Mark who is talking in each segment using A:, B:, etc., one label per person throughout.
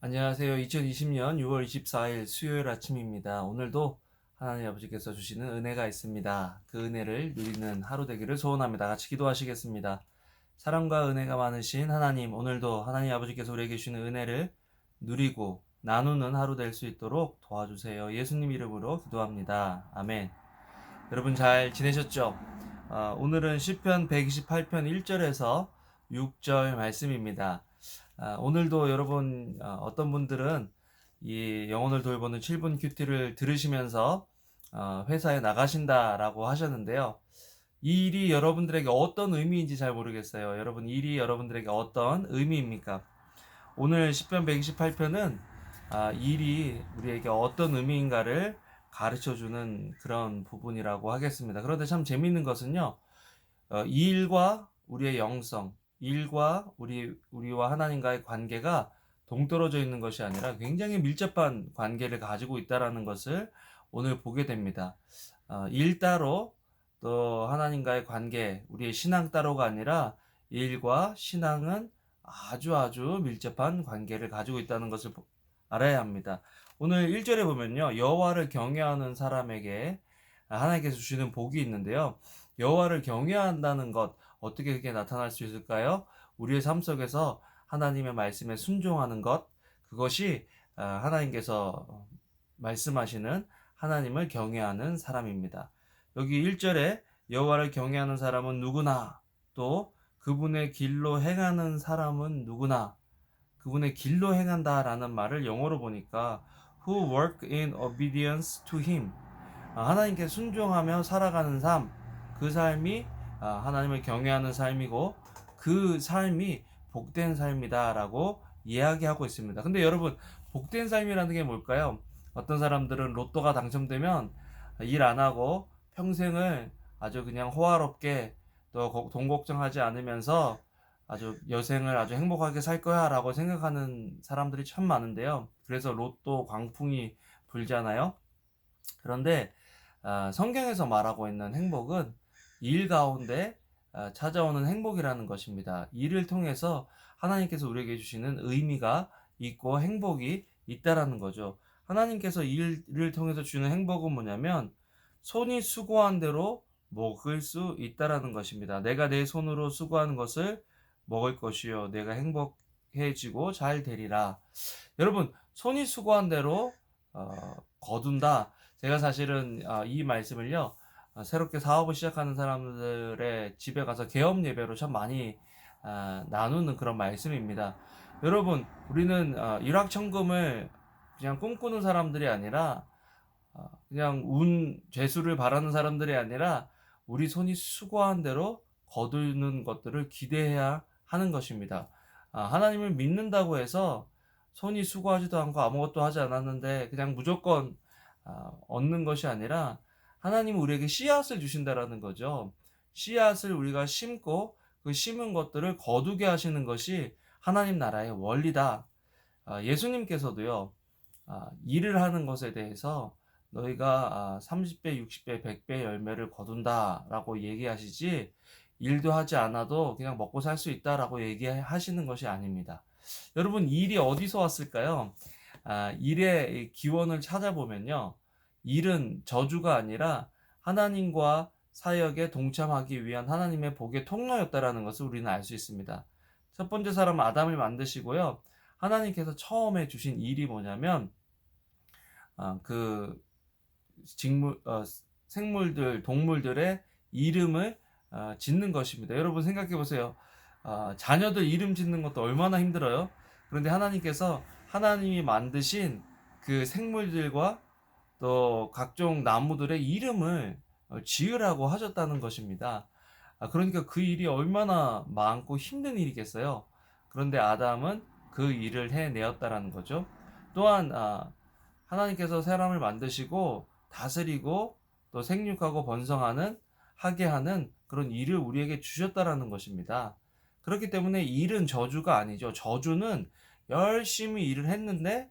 A: 안녕하세요. 2020년 6월 24일 수요일 아침입니다. 오늘도 하나님 아버지께서 주시는 은혜가 있습니다. 그 은혜를 누리는 하루 되기를 소원합니다. 같이 기도하시겠습니다. 사랑과 은혜가 많으신 하나님, 오늘도 하나님 아버지께서 우리에게 주시는 은혜를 누리고 나누는 하루 될 수 있도록 도와주세요. 예수님 이름으로 기도합니다. 아멘. 여러분 잘 지내셨죠? 오늘은 시편 128편 1절에서 6절 말씀입니다. 오늘도 여러분 어떤 분들은 이 영혼을 돌보는 7분 큐티를 들으시면서 회사에 나가신다라고 하셨는데요. 이 일이 여러분들에게 어떤 의미인지 잘 모르겠어요. 여러분, 이 일이 여러분들에게 어떤 의미입니까? 오늘 시편 128편은 이 일이 우리에게 어떤 의미인가를 가르쳐주는 그런 부분이라고 하겠습니다. 그런데 참 재미있는 것은요, 이 일과 우리의 영성, 일과 우리와 하나님과의 관계가 동떨어져 있는 것이 아니라 굉장히 밀접한 관계를 가지고 있다는 것을 오늘 보게 됩니다. 일 따로 또 하나님과의 관계, 우리의 신앙 따로가 아니라 일과 신앙은 아주 밀접한 관계를 가지고 있다는 것을 알아야 합니다. 오늘 1절에 보면요. 여호와를 경외하는 사람에게 하나님께서 주시는 복이 있는데요. 여호와를 경외한다는 것, 어떻게 그게 나타날 수 있을까요? 우리의 삶 속에서 하나님의 말씀에 순종하는 것, 그것이 하나님께서 말씀하시는 하나님을 경외하는 사람입니다. 여기 1절에 여호와를 경외하는 사람은 누구나, 또 그분의 길로 행하는 사람은 누구나, 그분의 길로 행한다라는 말을 영어로 보니까 who work in obedience to him, 하나님께 순종하며 살아가는 삶, 그 삶이 하나님을 경외하는 삶이고 그 삶이 복된 삶이다라고 이야기하고 있습니다. 근데 여러분, 복된 삶이라는 게 뭘까요? 어떤 사람들은 로또가 당첨되면 일 안 하고 평생을 아주 그냥 호화롭게 또 돈 걱정하지 않으면서 아주 여생을 아주 행복하게 살 거야 라고 생각하는 사람들이 참 많은데요. 그래서 로또 광풍이 불잖아요. 그런데 성경에서 말하고 있는 행복은 일 가운데 찾아오는 행복이라는 것입니다. 일을 통해서 하나님께서 우리에게 주시는 의미가 있고 행복이 있다라는 거죠. 하나님께서 일을 통해서 주는 행복은 뭐냐면 손이 수고한 대로 먹을 수 있다라는 것입니다. 내가 내 손으로 수고하는 것을 먹을 것이요, 내가 행복해지고 잘 되리라. 여러분, 손이 수고한 대로 거둔다. 제가 사실은 이 말씀을요, 새롭게 사업을 시작하는 사람들의 집에 가서 개업 예배로 참 많이 나누는 그런 말씀입니다. 여러분, 우리는 일확천금을 그냥 꿈꾸는 사람들이 아니라 그냥 재수를 바라는 사람들이 아니라 우리 손이 수고한 대로 거두는 것들을 기대해야 하는 것입니다. 하나님을 믿는다고 해서 손이 수고하지도 않고 아무것도 하지 않았는데 그냥 무조건 얻는 것이 아니라 하나님은 우리에게 씨앗을 주신다라는 거죠. 씨앗을 우리가 심고 그 심은 것들을 거두게 하시는 것이 하나님 나라의 원리다. 예수님께서도요, 일을 하는 것에 대해서 너희가 30배, 60배, 100배 열매를 거둔다라고 얘기하시지, 일도 하지 않아도 그냥 먹고 살 수 있다라고 얘기하시는 것이 아닙니다. 여러분, 일이 어디서 왔을까요? 일의 기원을 찾아보면요, 일은 저주가 아니라 하나님과 사역에 동참하기 위한 하나님의 복의 통로였다라는 것을 우리는 알 수 있습니다. 첫 번째 사람은 아담을 만드시고요, 하나님께서 처음에 주신 일이 뭐냐면 그 생물들, 동물들의 이름을 짓는 것입니다. 여러분 생각해 보세요. 자녀들 이름 짓는 것도 얼마나 힘들어요. 그런데 하나님께서 하나님이 만드신 그 생물들과 또 각종 나무들의 이름을 지으라고 하셨다는 것입니다. 그러니까 그 일이 얼마나 많고 힘든 일이겠어요. 그런데 아담은 그 일을 해내었다라는 거죠. 또한 하나님께서 사람을 만드시고 다스리고 또 생육하고 번성하는 하게 하는 그런 일을 우리에게 주셨다라는 것입니다. 그렇기 때문에 일은 저주가 아니죠. 저주는 열심히 일을 했는데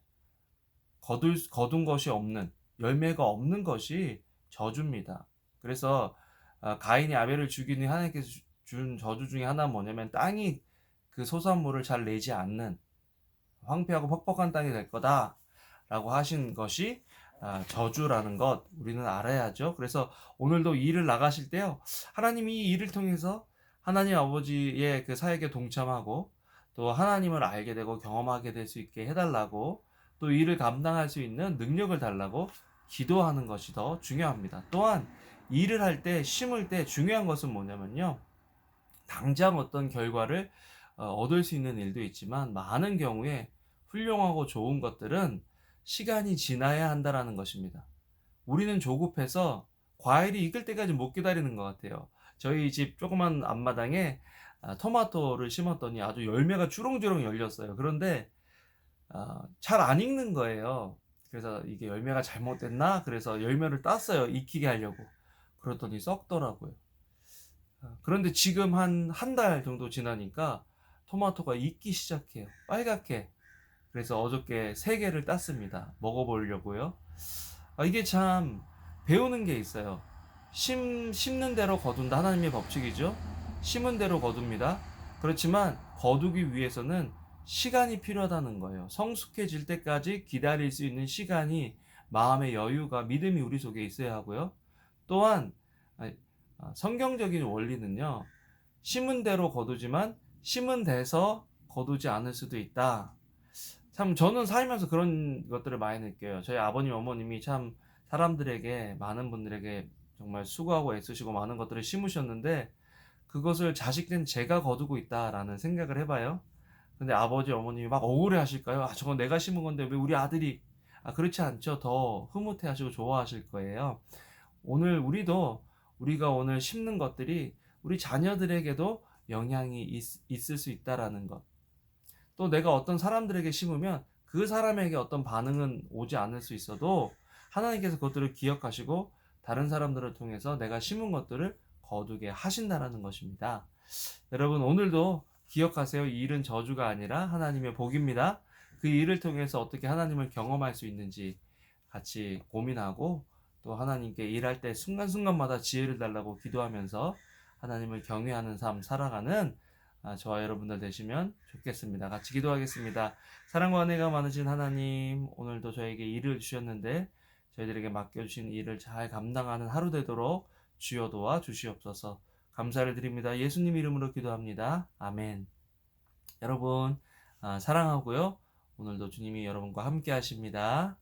A: 거둔 것이 없는, 열매가 없는 것이 저주입니다. 그래서 가인이 아벨을 죽인 후에 하나님께서 준 저주 중에 하나는 뭐냐면 땅이 그 소산물을 잘 내지 않는, 황폐하고 퍽퍽한 땅이 될 거다라고 하신 것이 저주라는 것 우리는 알아야죠. 그래서 오늘도 일을 나가실 때요, 하나님이 이 일을 통해서 하나님 아버지의 그 사역에 동참하고 또 하나님을 알게 되고 경험하게 될 수 있게 해달라고, 또 일을 감당할 수 있는 능력을 달라고 기도하는 것이 더 중요합니다. 또한 일을 할 때, 심을 때 중요한 것은 뭐냐면요, 당장 어떤 결과를 얻을 수 있는 일도 있지만 많은 경우에 훌륭하고 좋은 것들은 시간이 지나야 한다라는 것입니다. 우리는 조급해서 과일이 익을 때까지 못 기다리는 것 같아요. 저희 집 조그만 앞마당에 토마토를 심었더니 아주 열매가 주렁주렁 열렸어요. 그런데 잘 안 익는 거예요. 그래서 이게 열매가 잘못됐나? 그래서 열매를 땄어요. 익히게 하려고. 그랬더니 썩더라고요. 그런데 지금 한 달 정도 지나니까 토마토가 익기 시작해요. 빨갛게. 그래서 어저께 3개를 땄습니다. 먹어보려고요. 이게 참 배우는 게 있어요. 심는 대로 거둔다. 하나님의 법칙이죠. 심은 대로 거둡니다. 그렇지만 거두기 위해서는 시간이 필요하다는 거예요. 성숙해질 때까지 기다릴 수 있는 시간이, 마음의 여유가, 믿음이 우리 속에 있어야 하고요. 또한 성경적인 원리는요, 심은 대로 거두지만 심은 데서 거두지 않을 수도 있다. 참 저는 살면서 그런 것들을 많이 느껴요. 저희 아버님 어머님이 참 사람들에게, 많은 분들에게 정말 수고하고 애쓰시고 많은 것들을 심으셨는데 그것을 자식된 제가 거두고 있다라는 생각을 해봐요. 근데 아버지 어머님이 막 억울해 하실까요? 저건 내가 심은 건데 왜 우리 아들이. 그렇지 않죠. 더 흐뭇해 하시고 좋아하실 거예요. 오늘 우리가 오늘 심는 것들이 우리 자녀들에게도 영향이 있을 수 있다라는 것. 또 내가 어떤 사람들에게 심으면 그 사람에게 어떤 반응은 오지 않을 수 있어도 하나님께서 그것들을 기억하시고 다른 사람들을 통해서 내가 심은 것들을 거두게 하신다라는 것입니다. 여러분, 오늘도 기억하세요. 이 일은 저주가 아니라 하나님의 복입니다. 그 일을 통해서 어떻게 하나님을 경험할 수 있는지 같이 고민하고, 또 하나님께 일할 때 순간순간마다 지혜를 달라고 기도하면서 하나님을 경외하는 삶 살아가는 저와 여러분들 되시면 좋겠습니다. 같이 기도하겠습니다. 사랑과 은혜가 많으신 하나님, 오늘도 저에게 일을 주셨는데 저희들에게 맡겨주신 일을 잘 감당하는 하루 되도록 주여 도와 주시옵소서. 감사를 드립니다. 예수님 이름으로 기도합니다. 아멘. 여러분, 사랑하고요. 오늘도 주님이 여러분과 함께 하십니다.